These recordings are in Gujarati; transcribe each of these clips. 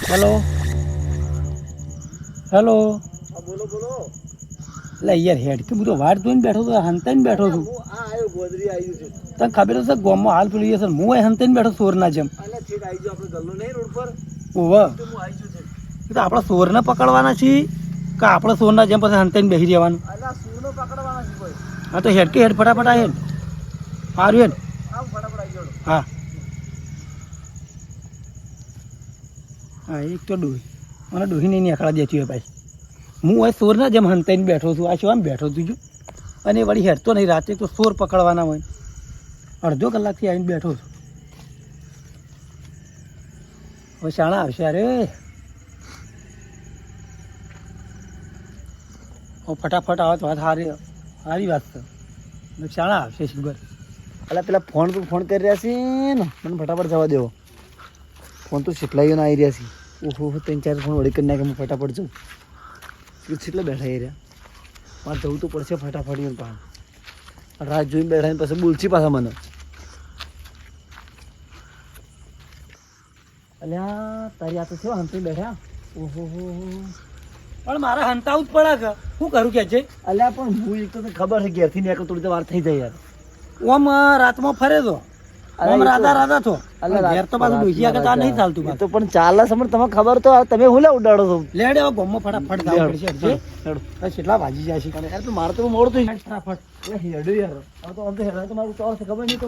Hello hello. બોલો બોલો. એટલે યાર હેડ કે બધો વાટ જોઈને બેઠો તો હંતાઈને બેઠો છું. હું આ આવ્યો ગોદરી આવ્યું છે. તને ખબર હશે ગામમાં હાલ પેલું છે હું એ હંતાઈને બેઠો ચોરના જેમ. અલ્યા છેક આવી ગયો આપણે ગલ્લો નહીં રોડ પર. ઓવા તો હું આવી ગયો છે. એ તો આપણા ચોરને પકડવાના છીએ કે આપણે ચોરના જેમ પછી હંતાઈને બેસી રહેવાનું. અલ્યા સૂનો પકડવાના છે કોઈ. હા તો હેડ કે હેડ ફટાફટ આ હેડ સારું હેડ. આવ ફટાફટ આવી ગયો. હા હા એક તો ડોહી મને ડોહી નહીં નીકળવા દેતી હોય ભાઈ. હું હવે ચોરના જેમ હંતાઈને બેઠો છું. આ શું આમ બેઠો છું જો. અને વળી હેડતો નહીં રાતે તો ચોર પકડવાના હોય. અડધો કલાકથી આવીને બેઠો છું. હવે શાણા આવશે અરે ફટાફટ આવે તો વાત સારી સારી વાત છે. શાણા આવશે શુગર. અલ્યા પેલા ફોન પર ફોન કરી રહ્યા છે ને મને ફટાફટ જવા દેવો. ફોન તો કેટલાઈઓના આવી રહ્યા છે. ઓહો 3-4 ફોન વળી કરી નાખે. હું ફટાફટ જાઉં. કેટલા બેઠા આવી રહ્યા. મારે જવું તો પડશે ફટાફટ. રાત જોઈને બેઠા પછી બોલશી પાછા મને. અલ્યા તારી આ તો છે હંતી બેઠા. ઓહો પણ મારે હંતાવું જ પડે કે શું કરું કે છે. અલ્યા પણ હું એક તો તને ખબર છે ઘેરથી નીકળ થોડી તો વાર થઈ જાય યાર. ઓમ રાતમાં ફરે તો ઓમ રાધા રાધા થો. અલ્યા ઘેર તો પાછું ડોસિયા કે નહીં ચાલતું એ તો પણ ચાલે છે તમને ખબર તો તમે હું લે ઉડાડો છો. લેડે હવે ગોમમાં ફટાફટ જવું પડશે. કેટલા વાજી જાય છે યાર તો મારે તો મોડું થઈ ફટાફટ. હેડો યાર. હવે તો આમ તો હેડા તો મારું ચાલ છે ખબર નહીં તો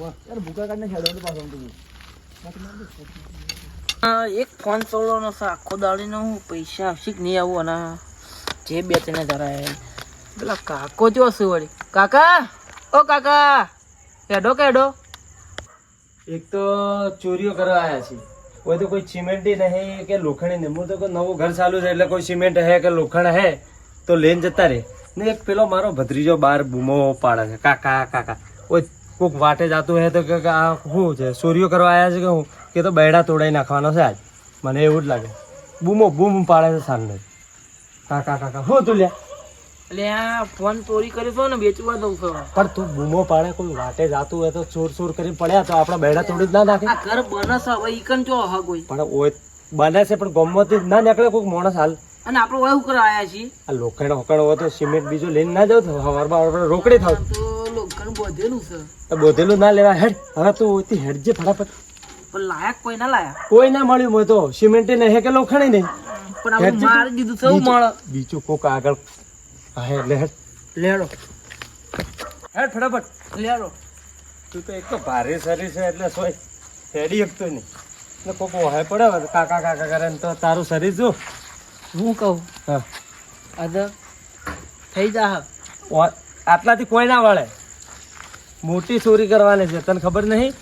યાર ભૂકા કાઢને હેડો તો પાછો તું. એક ફોન ચોળવાનો છે આખો દાડીનો. હું પૈસા આવશે કે નહીં આવું અને જે બે તેને ધરાય પેલા કાકો જો હશે વળી. કાકા ઓ કાકા હેડો કેડો. એક તો ચોરીઓ કરવા આવ્યા છે. કોઈ તો કોઈ સિમેન્ટી નહીં કે લોખંડી નહીં. હું તો કોઈ નવું ઘર ચાલુ છે એટલે કોઈ સિમેન્ટ હે કે લોખંડ હે તો લઈને જતા રહે ને. એક પેલો મારો ભત્રીજો બાર બૂમો પાડે છે કાકા કાકા. કોઈ કોઈક વાટે જતું હે તો કે આ શું છે ચોરીઓ કરવા આવ્યા છે કે હું કે તો બૈડા તોડાઈ નાખવાનો છે આજ. મને એવું જ લાગે. બૂમો બૂમ પાડે છે સામે. કાકા કાકા હું તું લ્યા એટલે આ ફોન ચોરી કર્યો છો ને વેચવા દઉં છો. પણ તું બૂમો પાડે કોઈ વાટે જાતું હોય તો ચોર ચોર કરીને પડ્યા તો આપણા બૈડા તોડી જ ના નાખે. આ ઘર બનસ હવે ઈકન ચો હા કોઈ. પણ ઓય બને છે પણ ગમમાંથી ના નીકળે કોઈક માણસ હાલ. અને આપણે એવું કરવા આવ્યા છીએ આ લોખંડ હોકડ હોય તો સિમેન્ટ બીજું લઈને ના જાવ તો હવારમાં આપણે રોકડી થાવ. તો લોખંડ બધેલું છે તો બોધેલું ના લેવા હેડ. હવે તું ઓયથી હેડજે ફટાફટ. પણ લાયક કોઈ ના લાયા. કોઈ ના મળ્યું હોય તો સિમેન્ટ નહીં કે લોખંડ નહીં. પણ આપણે મારી દીધું છે એવું મળે. બીજું કોક આગળ હા લે હેડ લેડો હેડ ફટાફટ. લેડો. તું તો એક તો ભારે શરીર છે એટલે સોય હેડી શકતો નહીં. એટલે કોક વહાય પડે હવે કાકા કાકા કરે ને તો તારું શરીર જો. હું કહું હા આજે થઈ જા. આટલાથી કોઈ ના વળે. મોટી ચોરી કરવાની છે તને ખબર નહીં.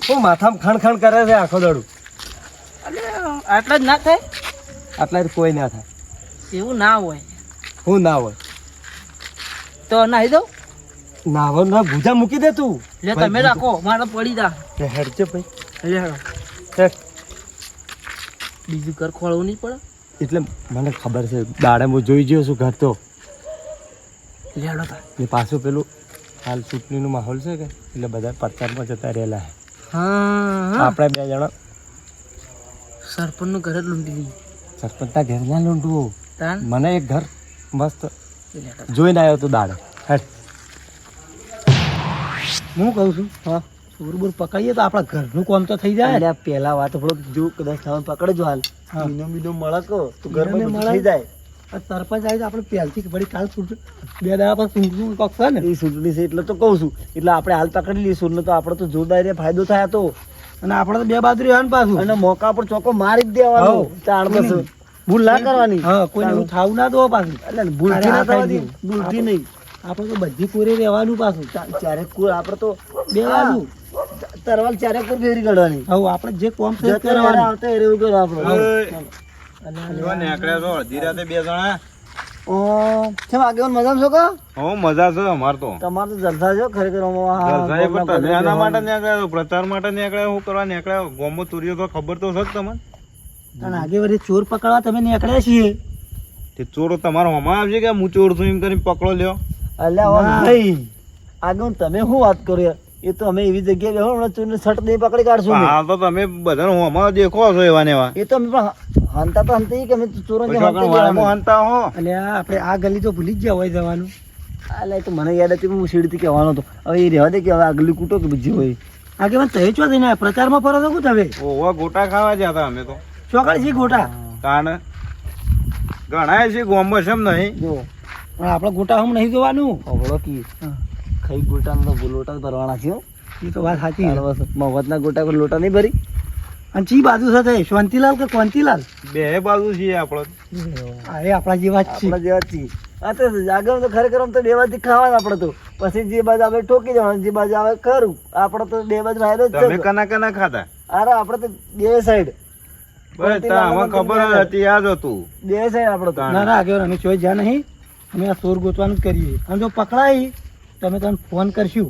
હું માથામાં ખણ ખણ કરે છે આખો દડું. આટલા જ ના થાય. આટલાથી કોઈ ના થાય. એવું ના હોય હું ના હોય તો નાહી દઉં. નાવો ના ભૂજા મૂકી દે તું. લે તમે રાખો મારે પડી જા. હેડજે ભાઈ લેડો. હેડ. બીજું ઘર ખોળવું નહીં પડે. એટલે મને ખબર છે દાડે હું જોઈ ગયો છું ઘર તો. લેડો ને પાછું પેલું હાલ ચૂંટણીનો માહોલ છે કે એટલે બધા પ્રચારમાં જતા રહેલા છે. હા આપણે બે જણા સરપંચનું ઘર જ લૂંટી દીધું. સરપંચના ઘર ના લૂંટવું. તાન મને એક ઘર મસ્ત જોઈને આવ્યો તો દાડે. હેડ. હું કહું છું હા ચોર બોર પકડીએ તો આપણા ઘરનું કામ તો થઈ જાય. અલ્યા પેલા વાત થોડો જો કદાચ થવાનું પકડજો હાલ. હા. બીનો મળે કો તો ઘર બીનો પર મળે. થઈ જાય. આ સરપંચ આવી તો આપણે પહેલથી વળી કાલ છૂટ 2 દાડા પછી ઊંઘનું કોક છે ને. એ ચૂંટણી છે એટલે તો કહું છું. એટલે આપણે હાલ પકડી લઈશું ને તો આપણે તો જોરદાર એ ફાયદો થાય તો. અને આપણે તો 2 બાજુ રહેવાનું પાછું. અને મોકા પર ચોકો મારી જ દેવાનો. હઉ. ચાર બસ ભૂલ ના કરવાની. હા કોઈને એવું થાવું ના દો પાછું. એટલે ભૂલથી ના થવાની. ભૂલથી નહીં. આપણે તો બધી પૂરી રહેવાનું પાછું. ચારે કુર આપણે તો 2 બાજુ તરવાલ ચારે કુર ફેરી કાઢવાની. હવે આપણે જે કામ છે તે જતા કરવાનું. આવતા એવું કરો આપણે. ઓ કેમ આગેવાન મજામાં છો કા? મજા છે અમાર તો. તમારે તો જલસા છે ખરેખર. જલસા એ પણ તમે આના માટે નીકળ્યા પ્રચાર માટે નીકળ્યા શું કરવા નીકળ્યા ગોમો તુર્યો તો ખબર તો છે જ તમને. અને આગે વળી ચોર પકડવા તમે નીકળ્યા છીએ. તે ચોરો તમારો હમણાં આવશે કે હું ચોર છું એમ કરીને પકડો લ્યો. અલ્યા નહીં આગળ તમે શું વાત કરો યાર. એ તો અમે એવી જગ્યાએ બેહો હમણાં ચોરને સટ નહીં પકડી કાઢશું અમે. હાલ તો તમે બધાને હોમાં દેખો છો એવા ને એવા એ તો અમે પણ હંતા તો હંતા કે અમે ચોરો પછી આગળ વાળામાં હંતા હો એટલે આપણે આ ગલી તો ભૂલી જ ગયા હોય જવાનું. અલે તો મને યાદ હતી હું સીડીથી કહેવાનો હતો હવે એ રહેવા દે કે હવે આગલી કૂટો કે બીજી હોય આગેવાન તહે ચો થઈને આયા? પ્રચારમાં ફરો તો શું તમે ઓવા ગોટા ખાવા ગયા હતા અમે તો ચોકડી છે ગોટા તાને ઘણા છે ગોમમાં છે એમ નહીં જો પણ આપણે ગોટા હમ નહીં જોવાનું. અવળો કી હા. ખાઈ ગોટાનો તો લોટા જ ભરવાના છે હો. એ તો વાત સાચી છે. બસ મફતના ગોટા પર લોટા નહીં ભરી અને ચી બાજુ સાથે શાંતિલાલ કે કોંતીલાલ? બે બાજુ છીએ આપણો હા એ આપણા જેવા જ છે. આપણા જેવા જ છીએ હા તો આગળ તો ખરેખર આમ તો બે બાજુ ખાવાના આપણે તો પછી જે બાજુ આવે ઠોકી જવાનું જે બાજુ આવે ખરું આપણે તો બે બાજુ રાયલો જ તમે છે કના કના ખાધા અરે આપણે તો બે સાઈડ બસ તા આમાં ખબર જ હતી યાદ હતું બે સાઈડ આપણે તો ના ના આગેવાન અમે ચોઈ જ્યાં નહીં અમે આ ચોર ગોતવાનું જ કરીએ અને જો પકડાય તો અમે તમને ફોન કરશું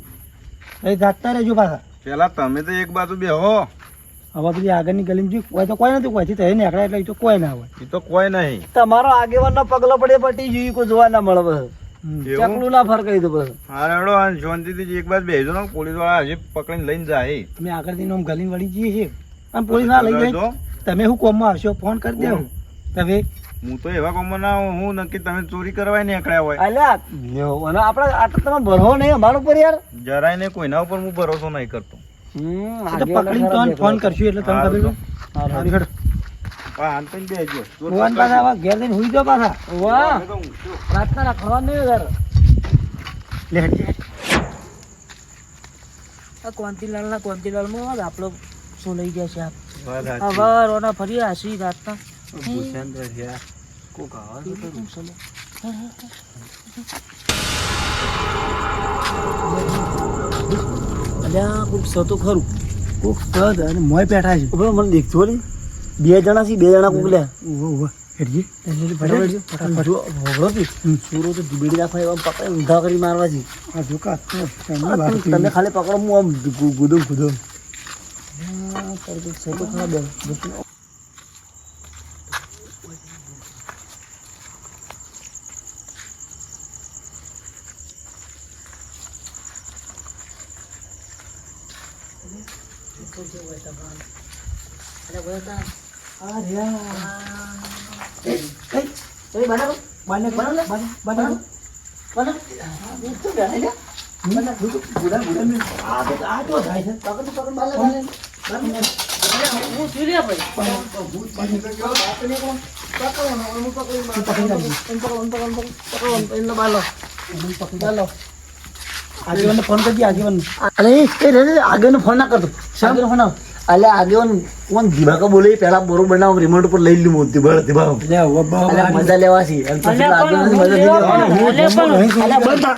એ જાગતા રહેજો પાછા. પેલા તમે તો એક બાજુ બેહો હવે પેલી આગળની ગલીમાં જો કોઈ તો કોઈ નથી કોઈથી તો નીકળ્યા એટલે એ તો કોઈ ના હોય. એ તો કોઈ નહીં તમારો આગેવાનનો પગલો પડે પટી જોયું કોઈ જોવા ના મળે બસ એવું ચકલું ના ફરકાઈ દો બસ હા રેડો આ શાંતિથી એક બાજુ બેસજો ને પોલીસ વાળા હજી પકડીને લઈને જાય અમે આગળથી આમ ગલી વળી જઈએ છીએ અને પોલીસ ના લઈ જાય જો, તમે શું કોમમાં આવશો ફોન કરી દેવું તમે હું તો એવા કોમમાં ના હોઉં, હું નક્કી તમે ચોરી કરવા નીકળ્યા હોય અલ્યા અને આપણે આટલો તમે ભરો નહીં અમારા ઉપર યાર જરાય ને કોઈના ઉપર હું ભરોસો નહીં કરતો એ તો પકડીને તમને ફોન કરશું એટલે તમે ખબર છે. હારું હેડો. હા આમ તો બેસજો ભગવાન પાછા આવા ઘેર જઈને હુઈ જાઓ પાછા. વાહ રાતના રાખવા નહીં યાર લે હેડ. આ કોંતીલાલના કોંતીલાલમાં આપણો શું લઈ ગયા છે વાત આ સાચી. વારોના ફરી આશી રાતના ભૂષેન્દ્ર યાર કોક આવા તો શું ચલો? અલ્યા કોક સતો ખરું કોક પદ અને મોય બેઠા છે. ઉભો મને દેખજો ને બે જણા છે બે જણા કોક લે ઉભો ઉભો હેડજી. ફટાફટ જો ફટાફટ જો હોબળો કે સુરો તો દીબેડી રાખવા એવા પકડે ઊંધા કરી મારવા છે આ જોકા તમે ખાલી પકડો હું આમ ગુદમ ગુદમ સતો ખરા બે આગેવાનને ફોન કરજે આગેવાન. અરે આગળ ફોન ના કરતો આગળ ફોન અલે આગળ કોણ દિભાકા બોલે પેલા બરોબર ના રિમોટ ઉપર લઈ લીધું દિભા લે હવે અલ્યા મજા લેવા છે અને પછી આગળ મજા લેવા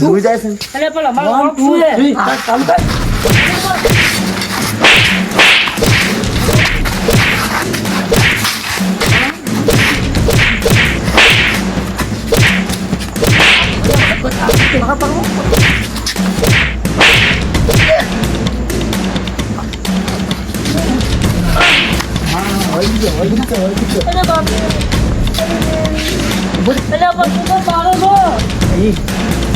જોઈ જાય છે અરે પણ અમારો One, કોક two, શું છે? three, ચાલુ કર.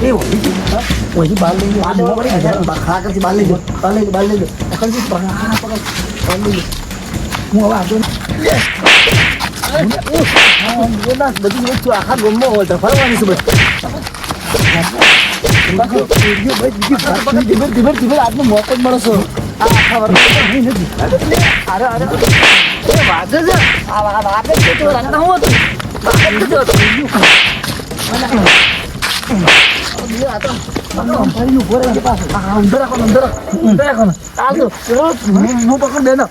એ ઓલી છે. હા, ઓલી બહાર લઈ લો. આ લેવા પડે ને. ખા કરતી બાર લઈ લો બાર લઈ લો બાર લઈ લો પકડજી પકડ બાર લઈ લો હું હવે આગળ બધી વસ્તુ આખા ગમમાં હોય તો ફરવાની છે બસ ધીમે ધીમે આજનો મોકો જ મળે છે આ આખા વર્ગ અરે અરે એ વાગે છે આ વાગે છે તો રાતના હું હતું વાગે બીજો હતો અંદર રાખો ચાલ તો હું પકડ દે ના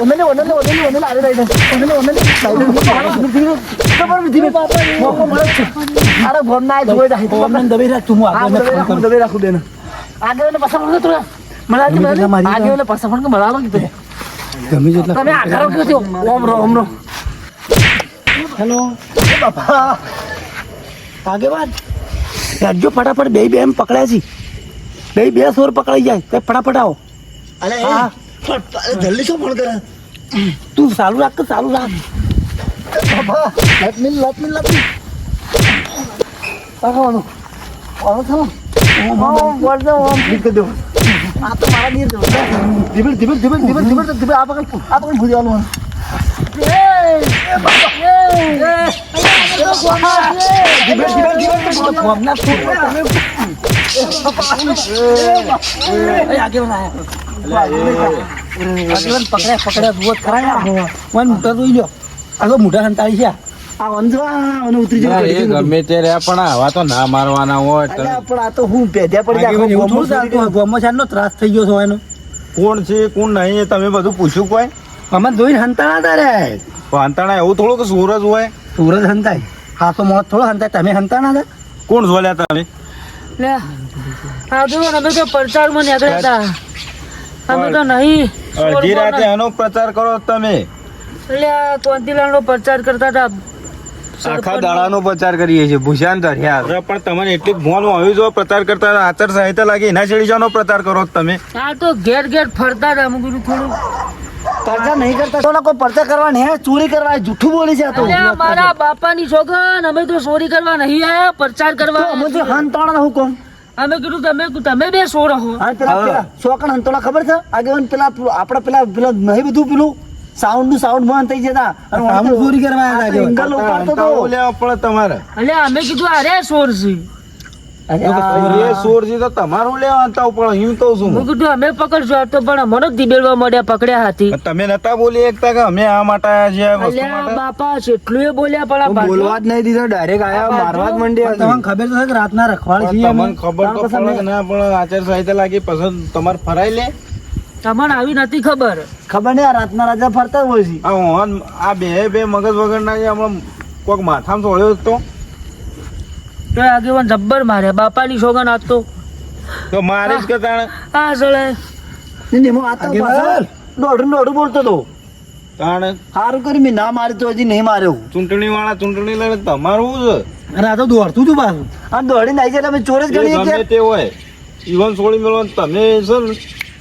ઓમને દબાઈ રાખ તું. હું આગળને ફોન કરું. રાખું દે આગળ પાછા તો આગળ પાછા ફોન મળાવો કે ગમે જેટલા તમે આગળ કયો ઓમ રો હેલો બાપા આગેવાન હેડજો ફટાફટ બે એમ પકડ્યા છે બે સોર પકડાઈ જાય કઈ ફટાફટ આવો. અરે હા જલ્દી શું ફોન કરે તું ચાલુ રાખ તો ચાલુ રાખ. બાબા લત મિલ પાકવાનું આવો થો બોલ દો આમ ફીટ કરી દો આ તો મારા નીર દો ધીમે ધીમે ધીમે ધીમે ધીમે ધીમે આ પકડ ભૂજવાનું મોઢા સંતાડી છે આ વંજવા અને ઉતરી જાય ગમે તે રહ્યા પણ આવા તો ના મારવાના હોય પણ આ તો હું પેધ્યા પડી એવું થોડું ચાલતું ગોમમાં શાનો ત્રાસ થઈ ગયો છો એનો કોણ છે કોણ નહીં એ તમે બધું પૂછ્યું કોઈ અમે જોઈને હંતાણા તારે વાંતાણા એવું થોડું કે સૂરજ હોય સુરત હંતાય હા તો મોત થોડો હંતાય તમે હંતાણા હતા કોણ જોલ્યા તમે લે આગેવાન અમે તો પ્રચારમાં નીકળ્યા હતા અમે તો નહીં અડધી રાતે આનો પ્રચાર કરો તમે એટલે કોંતીલાલનો પ્રચાર કરતા હતા આખા દાડાનો પ્રચાર કરીએ છીએ ભૂષાન ધર્યા પણ તમને એટલી ભોન આવ્યું જો પ્રચાર કરતા આચાર સંહિતા લાગી એના છેડી જાનો પ્રચાર કરો તમે આ તો ઘેર ઘેર ફરતા હતા અમુક થોડું પરચા નહીં કરતા તો કોઈ પરચા કરવા નહીં ચોરી કરવા જૂઠું બોલી છે આ તો અલ્યા મારા બાપાની છોકન અમે તો ચોરી કરવા નહીં આયા પ્રચાર કરવા અમે તો હંતાણા હુકમ અમે કીધું તમે બે સો રહો હા પેલા શોકણ હંતોળા ખબર છે આગેવાન પેલા આપડા પેલા નહીં બધું પેલું સાઉન્ડ નું સાઉન્ડ બંધ થઈ જતા અને આમ ચોરી કરવા આવ્યા હતા એંગલ ઉપાડતો તો બોલ્યા પણ તમારે અલ્યા અમે કીધું અરે સોર છે એ સોરજી તો તમારું લેવા પણ હું કહું છું હું કીધું અમે પકડશું આ તો પણ અમને જ દિબેડવા મળ્યા પકડ્યા હાથી તમે નતા બોલી એકતા કે અમે આ માટે આવ્યા છીએ આ વસ્તુ અલ્યા માટે બાપા જેટલું એ બોલ્યા પણ આ બોલવા જ નહીં દીધો ડાયરેક્ટ આયા મારવા જ મંડ્યા તમને ખબર તો છે કે રાતના રખવાડ છીએ અમે. તમને ખબર તો પડે કે ના પણ આચાર સંહિતા લાગી પસંદ તમારે ફરાઈ લે તમને આવી નથી ખબર ખબર નહીં આ રાતના રાજા ફરતા જ હોય છે આ હોન આ બે મગજ વગર ના હમણાં કોક માથામાં ચોળ્યો તો તો આગેવાન જબ્બર માર્યા બાપાની સોગન આપતો મારે જ કે તાણે આ સળે એમાં આ તો પાછળ દોઢું બોલતો તો તાણે સારું કરી મેં ના મારી તો હજી નહીં માર્યો ચૂંટણી વાળા ચૂંટણી લડે તમારું છે અને આ તો દોડતું હતું પાછું આ દોડીને આવી જાય અમે ચોર જ એ ગણીએ ગમે કે તે હોય ઈવન છોડી મેળવો તમે છે ને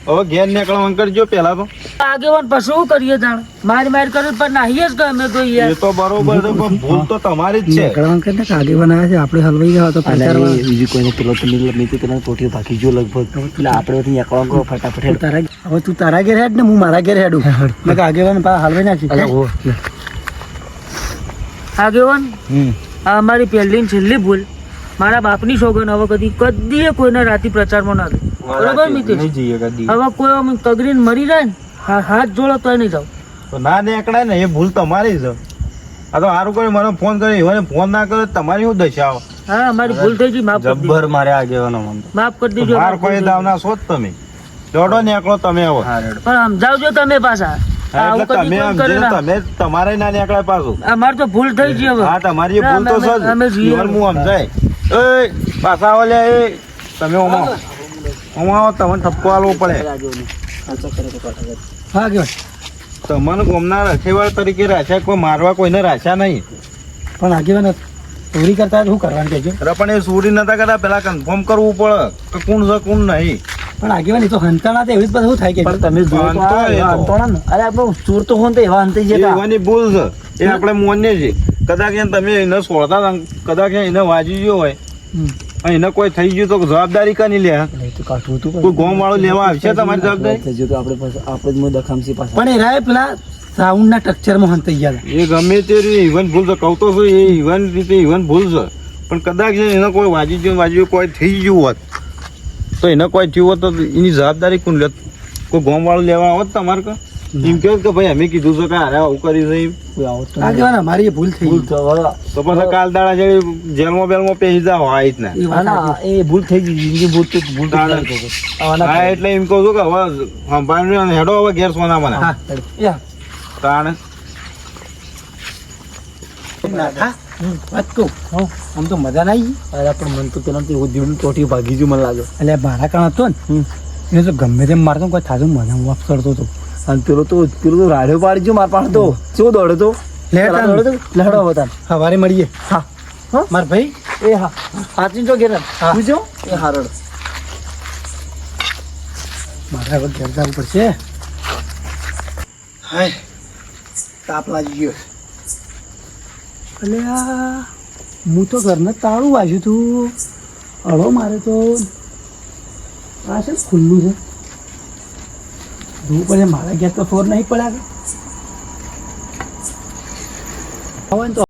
હવે ઘેર નીકળવા કરજો પેલા તો આગેવાન પછી શું કરીએ તાણ માર કરે પણ નાહીએ જ ગમે તો એ યાર તો બરોબર છે પણ ભૂલ તો તમારી જ છે નીકળવાનું કે ને આગેવાન આવ્યા છે આપણે હલવાઈ ગયા તો પ્રચારમાં બીજું કોઈને પેલો તો મેં તો પેલા પોટીઓ ભાગી ગયો લગભગ એટલે આપણે બધું નીકળવા ગયો ફટાફટ તારા હવે તું તારા ઘેર હેડ ને હું મારા ઘેર હેડું મેં કે આગેવાન પા હલવાઈ નાખી આગેવાન આ અમારી પહેલી ને છેલ્લી ભૂલ મારા બાપની સોગન હવે કદી કોઈને રાતી પ્રચારમાં ના દે બરોબર મિત્ર નહીં જઈએ કદી હવે કોઈ આમ કગરીને મરી જાય ને હાથ જોડો તોય નહીં જાવ તો ના નીકળાય ને એ ભૂલ તમારી છે આ તો સારું કરી મને ફોન કર્યો એને ફોન ના કરે તમારી શું દશા આવે હા અમારી ભૂલ થઈ ગઈ માફ કરી દેજો જબ્બર મારે આગેવાનો મન માફ કરી દેજો માર કોઈ દાવના છો જ તમે જોડો નીકળો તમે હવે પણ સમજાવજો તમે પાછા આવું એટલે કદી તમે કોઈ કરે સમજો ના. તમે તમારે ના નીકળાય પાછું અમારે તો ભૂલ થઈ ગઈ હવે હા તમારી એ ભૂલ તો ના, છે અમે જ જઈએ. ઈવન હું સમજાય એ પાછા આવો લે એ તમે આવો તમને ઠપકો આલવો પડે હા આગેવાન તમને ગોમના રખેવાળ તરીકે રાખ્યા કોઈ મારવા કોઈને રાખ્યા નહીં પણ આગેવાન ચોરી કરતા હોય તો શું કરવાનું કહેજો અરે પણ એ ચોરી નતા કરતા પેલા કન્ફર્મ કરવું પડે કે કોણ છે કોણ નહીં પણ આગેવાન એ તો હંતાણા તો એવી જ બધું થાય કે પણ તમે જુઓ તો વાંધો આ એ તો. વાંધો ને. અરે આપણો ચોર તો હોન તો એવા અંતે એ જતા એવાની ભૂલ છે એ આપણે માન્ય છે કદાચ એને તમે એને છોડતા હતા, કદાચ એને વાજી ગયો હોય અને એને કોઈ થઈ ગયું તો જવાબદારી કની લે તો કાઢવું હતું કોઈ ગોમ વાળો લેવા આવશે તમારી જવાબદારી જો તો આપણે જ દખામસી પાછા પણ એ રાય પેલા સાઉન્ડના સ્ટ્રક્ચરમાં હંતાઈ ગયા હતા. એ ગમે તે રીતે ઇવન ભૂલ છે કહું તો છું એ ઇવન રીતે ઇવન ભૂલ છે પણ કદાચ એને કોઈ વાજી ગયું કોઈ થઈ ગયું હોત તો એને કોઈ થયું હોત તો એની જવાબદારી કોણ લે કોઈ ગોમ વાળો લેવા આવત તમારે કે એમ કહો કે ભાઈ અમે કીધું છે કે અરે આવું કરી છે એમ. કોઈ આવતો આગેવાન અમારી એ ભૂલ થઈ ભૂલ ગઈ. તો હવે તો પછી કાલ દાડા જેવી જેલમાં બેલમાં પેહી જાવ આ રીતના એ વાત ના, સાચી. એ ભૂલ થઈ ગઈ જિંદગી ભૂલ તો તાણે. આવાના હા એટલે એમ કહું છું કે હવે સંભાળીને હેડો હવે ઘેર સોના મને હા યા તાણે નાથા, વાત કહું આમ તો મજા ના આવી. અરે પણ મન તો પેલા તો એવું દીવનું ટોટી ભાગી ગયું મને લાગે એટલે મારા કામ હતો ને એને તો ગમે તેમ મારતો કોઈ થાતું મને વાપ કરતો હતો. અને પેલો તો રાડ્યો પાડી ગયો મારા પાસે તો શું દોડ્યો તો લેટ આમ. દોડ્યો તો લડો હતા સવારે મળીએ. હા હા માર ભાઈ એ હા હાચી તો ઘેર હા. પૂછો એ હારડ મારા હવે ઘેર જવું પડશે. હાય તાપ લાગી ગયો. એટલે આ હું તો ઘરને તાળું વાંચ્યું તું. હળો મારે તો આ છે ને ખુલ્લું છે. ધૂપ પડે મારા ઘેર તો ચોર નહીં પડ્યા. હવે તો